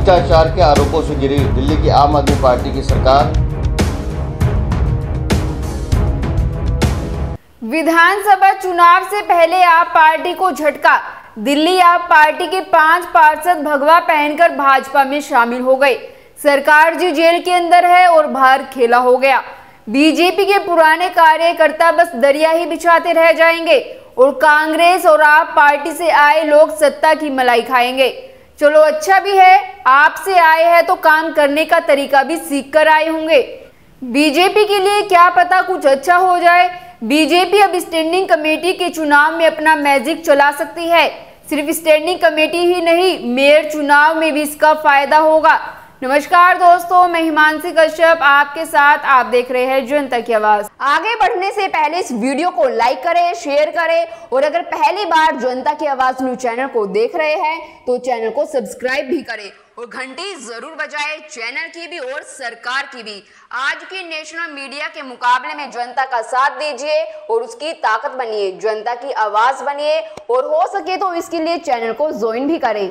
भ्रष्टाचार के आरोपों से घिरी दिल्ली की आम आदमी पार्टी की सरकार। विधानसभा चुनाव से पहले आप पार्टी को झटका। दिल्ली आप पार्टी के 5 पार्षद भगवा पहनकर भाजपा में शामिल हो गए। सरकार जी जेल के अंदर है और बाहर खेला हो गया। बीजेपी के पुराने कार्यकर्ता बस दरिया ही बिछाते रह जाएंगे और कांग्रेस और आप पार्टी से आए लोग सत्ता की मलाई खाएंगे। चलो अच्छा भी है, आपसे आए हैं तो काम करने का तरीका भी सीख कर आए होंगे। बीजेपी के लिए क्या पता कुछ अच्छा हो जाए। बीजेपी अब स्टैंडिंग कमेटी के चुनाव में अपना मैजिक चला सकती है। सिर्फ स्टैंडिंग कमेटी ही नहीं, मेयर चुनाव में भी इसका फायदा होगा। नमस्कार दोस्तों, मैं हिमांशी कश्यप आपके साथ। आप देख रहे हैं जनता की आवाज। आगे बढ़ने से पहले इस वीडियो को लाइक करें, शेयर करें और अगर पहली बार जनता की आवाज न्यूज चैनल को देख रहे हैं तो चैनल को सब्सक्राइब भी करें और घंटी जरूर बजाएं, चैनल की भी और सरकार की भी। आज की नेशनल मीडिया के मुकाबले में जनता का साथ दीजिए और उसकी ताकत बनिए, जनता की आवाज बनिए और हो सके तो इसके लिए चैनल को ज्वाइन भी करें।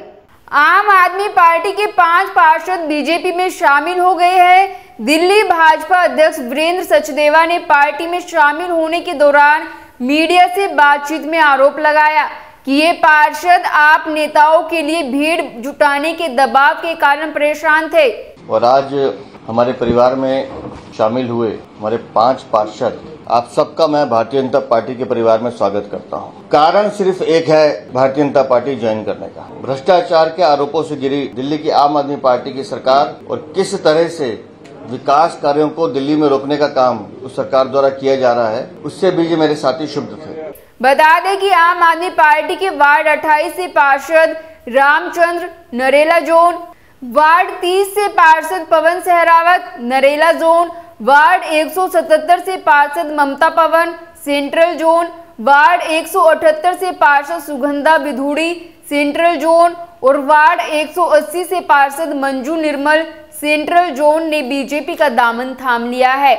आम आदमी पार्टी के 5 पार्षद बीजेपी में शामिल हो गए हैं। दिल्ली भाजपा अध्यक्ष वीरेंद्र सचदेवा ने पार्टी में शामिल होने के दौरान मीडिया से बातचीत में आरोप लगाया कि ये पार्षद आप नेताओं के लिए भीड़ जुटाने के दबाव के कारण परेशान थे। और आज हमारे परिवार में शामिल हुए हमारे 5 पार्षद, आप सबका मैं भारतीय जनता पार्टी के परिवार में स्वागत करता हूं। कारण सिर्फ एक है भारतीय जनता पार्टी ज्वाइन करने का। भ्रष्टाचार के आरोपों से घिरी दिल्ली की आम आदमी पार्टी की सरकार और किस तरह से विकास कार्यों को दिल्ली में रोकने का काम उस सरकार द्वारा किया जा रहा है, उससे भी ये मेरे साथी शुभ थे। बता दें कि आम आदमी पार्टी के वार्ड 28 से पार्षद रामचंद्र नरेला जोन, वार्ड 30 से पार्षद पवन सहरावत नरेला जोन, वार्ड 177 से पार्षद ममता पवन सेंट्रल जोन, वार्ड 178 से पार्षद सुगंधा बिधूड़ी सेंट्रल जोन और वार्ड 180 से पार्षद मंजू निर्मल सेंट्रल जोन ने बीजेपी का दामन थाम लिया है।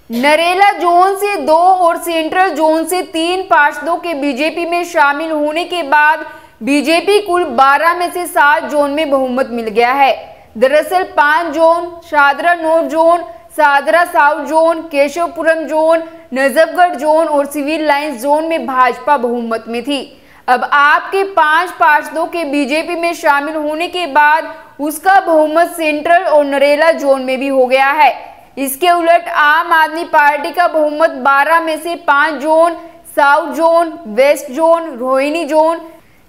नरेला जोन से 2 और सेंट्रल जोन से 3 पार्षदों के बीजेपी में शामिल होने के बाद बीजेपी कुल 12 में से 7 जोन में बहुमत मिल गया है। दरअसल 5 zone, Shahdara north zone, Sadra south zone, Keshavpuram zone, Najafgarh zone और सिविल लाइंस जोन में भाजपा बहुमत में थी। अब आपके 5 पार्षदों के बीजेपी में शामिल होने के बाद उसका बहुमत सेंट्रल और नरेला जोन में भी हो गया है। इसके उलट आम आदमी पार्टी का बहुमत 12 में से 5 zone, south zone, west zone, Rohini zone,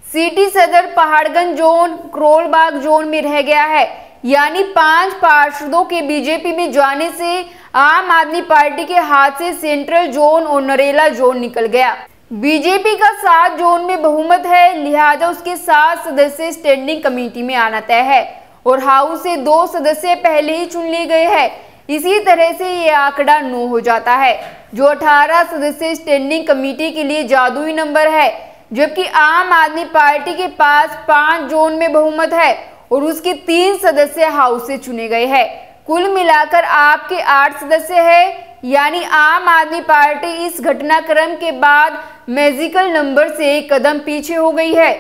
city सदर पहाड़गंज जोन, करोलबाग जोन में रह गया है। यानी 5 पार्षदों के बीजेपी में जाने से आम आदमी पार्टी के हाथ से सेंट्रल जोन और नरेला जोन निकल गया। बीजेपी का 7 जोन में बहुमत है, लिहाजा उसके 7 सदस्य स्टैंडिंग कमेटी में आना तय है और हाउस से 2 सदस्य पहले ही चुन लिए गए हैं। इसी तरह से ये आंकड़ा 9 हो जाता है, जो 18 सदस्य स्टैंडिंग कमेटी के लिए जादुई नंबर है। जबकि आम आदमी पार्टी के पास 5 जोन में बहुमत है और उसके 3 सदस्य हाउस से चुने गए हैं। कुल मिलाकर आपके 8 सदस्य हैं। यानी आम आदमी पार्टी इस घटनाक्रम के बाद मैजिकल नंबर से एक कदम पीछे हो गई है।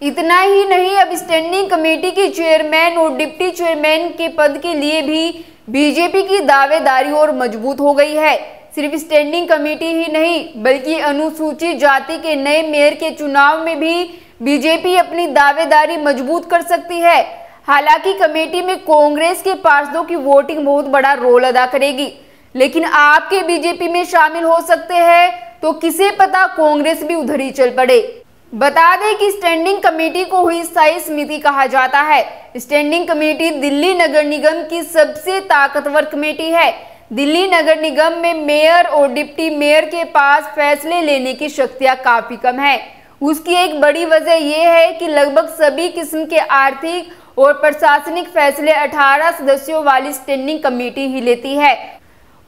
इतना ही नहीं, अब स्टैंडिंग कमेटी के चेयरमैन और डिप्टी चेयरमैन के पद के लिए भी बीजेपी की दावेदारी और मजबूत हो गई है। सिर्फ स्टैंडिंग कमेटी ही नहीं बल्कि अनुसूचित जाति के नए मेयर के चुनाव में भी बीजेपी अपनी दावेदारी मजबूत कर सकती है। हालांकि कमेटी में कांग्रेस के पार्षदों की वोटिंग बहुत बड़ा रोल अदा करेगी, लेकिन आपके बीजेपी में शामिल हो सकते हैं तो किसे पता कांग्रेस भी उधर ही चल पड़े। बता दें कि स्टैंडिंग कमेटी को हुई स्थायी समिति कहा जाता है। स्टैंडिंग कमेटी दिल्ली नगर निगम की सबसे ताकतवर कमेटी है। दिल्ली नगर निगम में मेयर और डिप्टी मेयर के पास फैसले लेने की शक्तियां काफी कम है। उसकी एक बड़ी वजह यह है कि लगभग सभी किस्म के आर्थिक और प्रशासनिक फैसले 18 सदस्यों वाली स्टैंडिंग कमेटी ही लेती है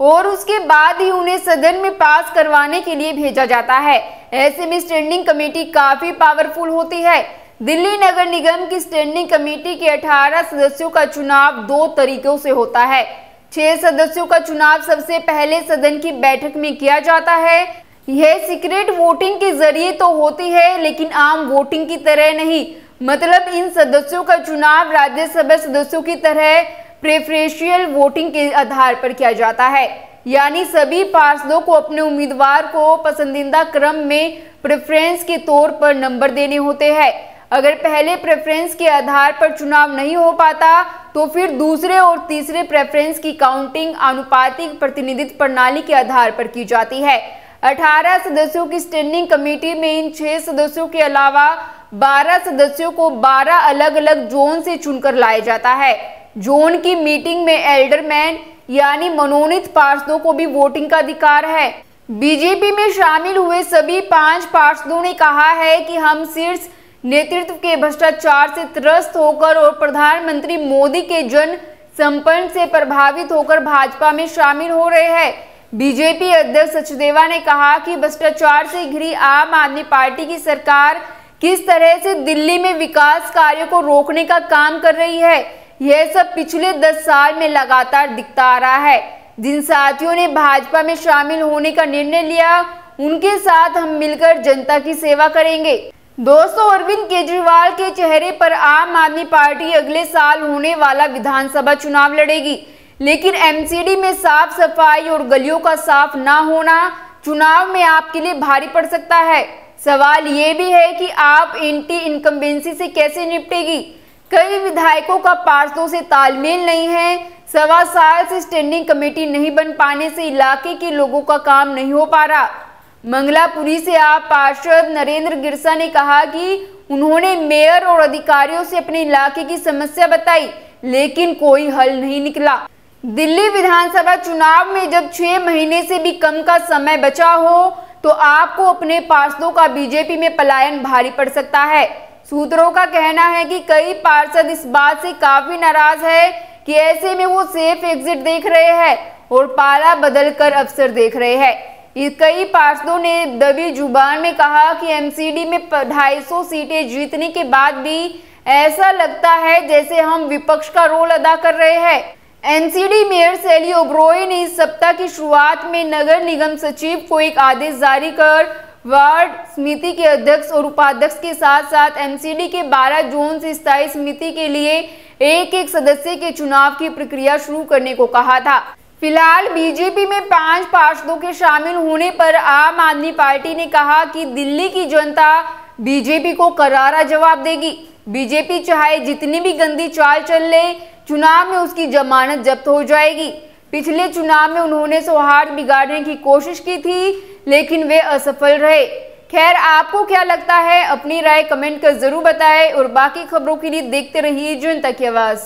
और उसके बाद ही उन्हें सदन में पास करवाने के लिए भेजा जाता है। ऐसे में स्टैंडिंग कमेटी काफी पावरफुल होती है। दिल्ली नगर निगम की स्टैंडिंग कमेटी के 18 सदस्यों का चुनाव 2 तरीकों से होता है। 6 सदस्यों का चुनाव सबसे पहले सदन की बैठक में किया जाता है। यह सीक्रेट वोटिंग के जरिए तो होती है, लेकिन आम वोटिंग की तरह नहीं। मतलब इन सदस्यों का चुनाव राज्यसभा सदस्यों की तरह प्रेफरेंशियल वोटिंग के आधार पर किया जाता है, यानी सभी पार्षदों को अपने उम्मीदवार को पसंदीदा क्रम में प्रेफरेंस के तौर पर नंबर देने होते हैं। अगर पहले प्रेफरेंस के आधार पर चुनाव नहीं हो पाता तो फिर दूसरे और तीसरे प्रेफरेंस की काउंटिंग आनुपातिक प्रतिनिधित्व प्रणाली के आधार पर की जाती है। 18 सदस्यों की स्टैंडिंग कमेटी में इन 6 सदस्यों के अलावा 12 सदस्यों को 12 अलग अलग जोन से चुनकर लाया जाता है। जोन की मीटिंग में एल्डरमैन यानी मनोनीत पार्षदों को भी वोटिंग का अधिकार है। बीजेपी में शामिल हुए सभी 5 पार्षदों ने कहा है कि हम शीर्ष नेतृत्व के भ्रष्टाचार से त्रस्त होकर और प्रधानमंत्री मोदी के जन संपर्क से प्रभावित होकर भाजपा में शामिल हो रहे हैं। बीजेपी अध्यक्ष सचदेवा ने कहा कि भ्रष्टाचार से घिरी आम आदमी पार्टी की सरकार किस तरह से दिल्ली में विकास कार्यों को रोकने का काम कर रही है, यह सब पिछले 10 साल में लगातार दिखता आ रहा है। जिन साथियों ने भाजपा में शामिल होने का निर्णय लिया, उनके साथ हम मिलकर जनता की सेवा करेंगे। दोस्तों, अरविंद केजरीवाल के चेहरे पर आम आदमी पार्टी अगले साल होने वाला विधानसभा चुनाव लड़ेगी, लेकिन एमसीडी में साफ सफाई और गलियों का साफ ना होना चुनाव में आपके लिए भारी पड़ सकता है। सवाल ये भी है कि आप एंटी इनकम्बेंसी से कैसे निपटेगी। कई विधायकों का पार्षदों से तालमेल नहीं है। 1.25 साल से स्टैंडिंग कमेटी नहीं बन पाने से इलाके के लोगों का काम नहीं हो पा रहा। मंगलापुरी से आप पार्षद नरेंद्र गिरसा ने कहा कि उन्होंने मेयर और अधिकारियों से अपने इलाके की समस्या बताई, लेकिन कोई हल नहीं निकला। दिल्ली विधानसभा चुनाव में जब 6 महीने से भी कम का समय बचा हो तो आपको अपने पार्षदों का बीजेपी में पलायन भारी पड़ सकता है। सूत्रों का कहना है कि कई पार्षद इस बात से काफी नाराज है कि ऐसे में वो सेफ एग्जिट देख रहे हैं और पाला बदलकर अवसर देख रहे हैं। कई पार्षदों ने दबी जुबान में कहा कि एमसीडी में 250 सीटें जीतने के बाद भी ऐसा लगता है जैसे हम विपक्ष का रोल अदा कर रहे हैं। एनसीडी मेयर शैली ओबरॉय ने इस सप्ताह की शुरुआत में नगर निगम सचिव को एक आदेश जारी कर वार्ड समिति के अध्यक्ष और उपाध्यक्ष के साथ साथ एमसीडी के 12 जोन से स्थायी समिति के लिए एक सदस्य के चुनाव की प्रक्रिया शुरू करने को कहा था। फिलहाल बीजेपी में 5 पार्षदों के शामिल होने पर आम आदमी पार्टी ने कहा कि दिल्ली की जनता बीजेपी को करारा जवाब देगी। बीजेपी चाहे जितनी भी गंदी चाल चल ले, चुनाव में उसकी जमानत जब्त हो जाएगी। पिछले चुनाव में उन्होंने सौहार्द बिगाड़ने की कोशिश की थी, लेकिन वे असफल रहे। खैर, आपको क्या लगता है? अपनी राय कमेंट कर जरूर बताएं और बाकी खबरों के लिए देखते रहिए जनता की आवाज।